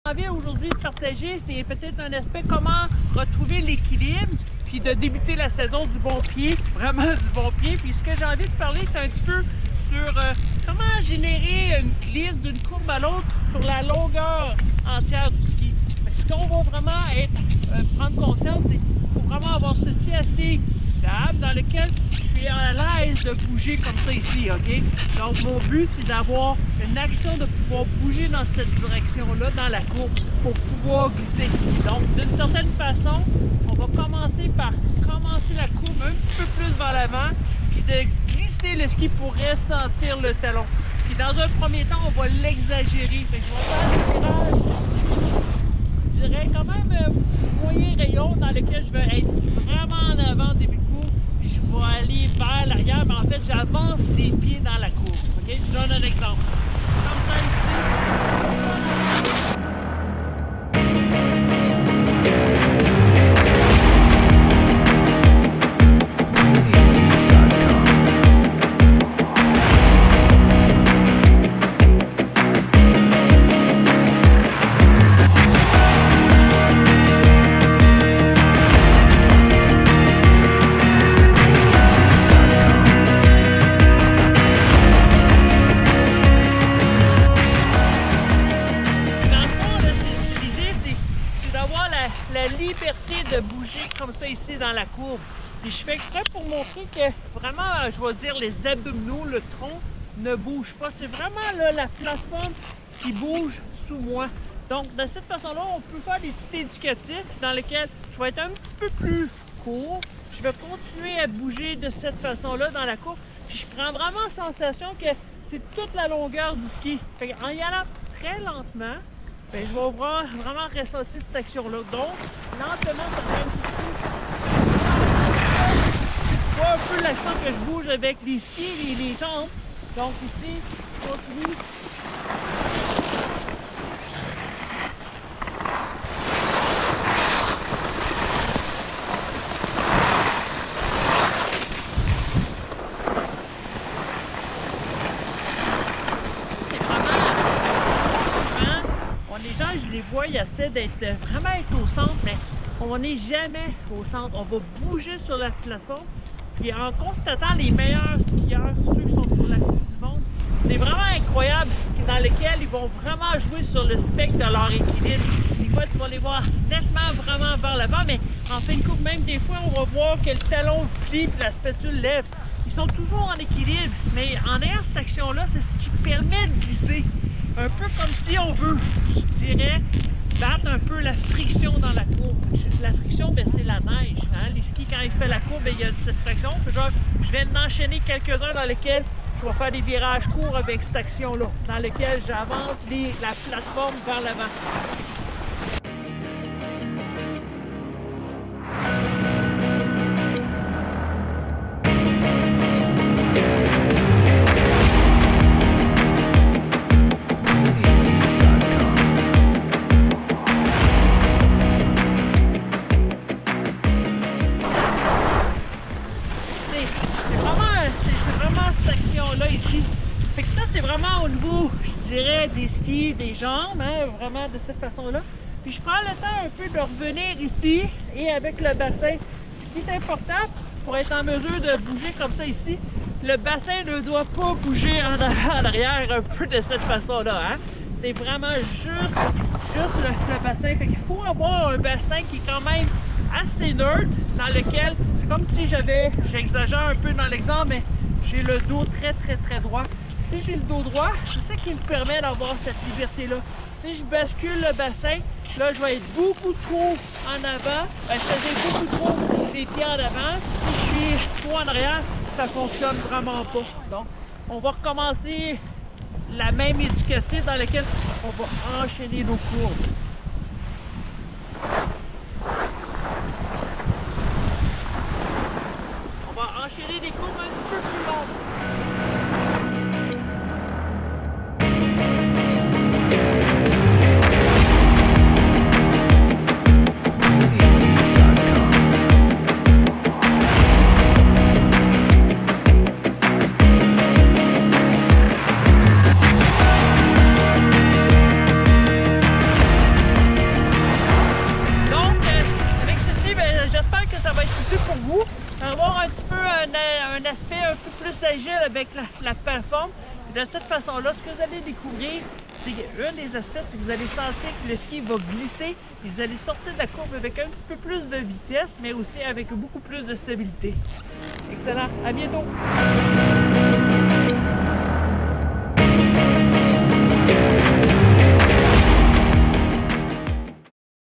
Envie aujourd'hui de partager, c'est peut-être un aspect comment retrouver l'équilibre puis de débuter la saison du bon pied, vraiment du bon pied. Puis ce que j'ai envie de parler, c'est un petit peu sur comment générer une glisse d'une courbe à l'autre sur la longueur entière du ski. Ce qu'on va vraiment prendre conscience, c'est qu'il faut vraiment avoir ceci assez stable dans lequel je suis à l'aise de bouger comme ça ici, ok? Donc mon but, c'est d'avoir une action de pouvoir bouger dans cette direction-là, dans la courbe, pour pouvoir glisser. Donc d'une certaine façon, on va commencer par commencer la courbe un petit peu plus vers l'avant, puis de glisser le ski pour ressentir le talon. Puis dans un premier temps, on va l'exagérer. Fait que je vais faire des virages, je dirais quand même moyen rayon dans lequel je vais être vraiment en avant au début de courbe, puis je vais aller vers l'arrière, mais en fait j'avance les pieds dans la courbe. Okay? Je donne un exemple. Comme ça ici. La liberté de bouger comme ça ici dans la courbe. Puis je fais exprès pour montrer que vraiment, je vais dire, les abdominaux, le tronc ne bouge pas. C'est vraiment là, la plateforme qui bouge sous moi. Donc de cette façon-là, on peut faire des petits éducatifs dans lesquels je vais être un petit peu plus court. Je vais continuer à bouger de cette façon-là dans la courbe. Puis je prends vraiment la sensation que c'est toute la longueur du ski. Fait en y allant très lentement, bien, je vais vraiment ressentir cette action-là. Donc, lentement, ça fait un petit peu un peu l'action que je bouge avec les skis et les jambes. Donc ici, je continue. Les gens, je les vois, ils essaient vraiment être au centre, mais on n'est jamais au centre. On va bouger sur la plateforme. Et en constatant les meilleurs skieurs, ceux qui sont sur la Coupe du Monde, c'est vraiment incroyable dans lesquels ils vont vraiment jouer sur le spectre de leur équilibre. Des fois, tu vas les voir nettement vraiment vers l'avant, mais en fin de courbe, même des fois, on va voir que le talon plie et la spatule lève. Ils sont toujours en équilibre, mais en ayant cette action-là, c'est ce qui permet de glisser. Un peu comme si on veut, je dirais, battre un peu la friction dans la courbe. La friction, c'est la neige. Hein? Les skis, quand ils font la courbe, il y a cette friction. Genre, je viens d'enchaîner quelques-uns dans lesquels je vais faire des virages courts avec cette action-là, dans lesquels j'avance la plateforme vers l'avant. Là ici. Fait que ça, c'est vraiment au niveau, je dirais, des skis, des jambes, hein, vraiment de cette façon-là. Puis je prends le temps un peu de revenir ici et avec le bassin. Ce qui est important pour être en mesure de bouger comme ça ici, le bassin ne doit pas bouger en arrière un peu de cette façon-là. Hein. C'est vraiment juste le bassin. Fait qu'il faut avoir un bassin qui est quand même assez neutre, dans lequel, c'est comme si j'exagère un peu dans l'exemple, mais j'ai le dos très droit. Si j'ai le dos droit, c'est ça qui me permet d'avoir cette liberté-là. Si je bascule le bassin, là, je vais être beaucoup trop en avant. Je faisais beaucoup trop les pieds en avant. Si je suis trop en arrière, ça ne fonctionne vraiment pas. Donc, on va recommencer la même éducative dans laquelle on va enchaîner nos courbes. On va enchaîner des courbes un petit peu plus longues. vous, avoir un petit peu un aspect un peu plus agile avec la plateforme. De cette façon-là, ce que vous allez découvrir, c'est un des aspects, c'est que vous allez sentir que le ski va glisser et vous allez sortir de la courbe avec un petit peu plus de vitesse, mais aussi avec beaucoup plus de stabilité. Excellent, à bientôt!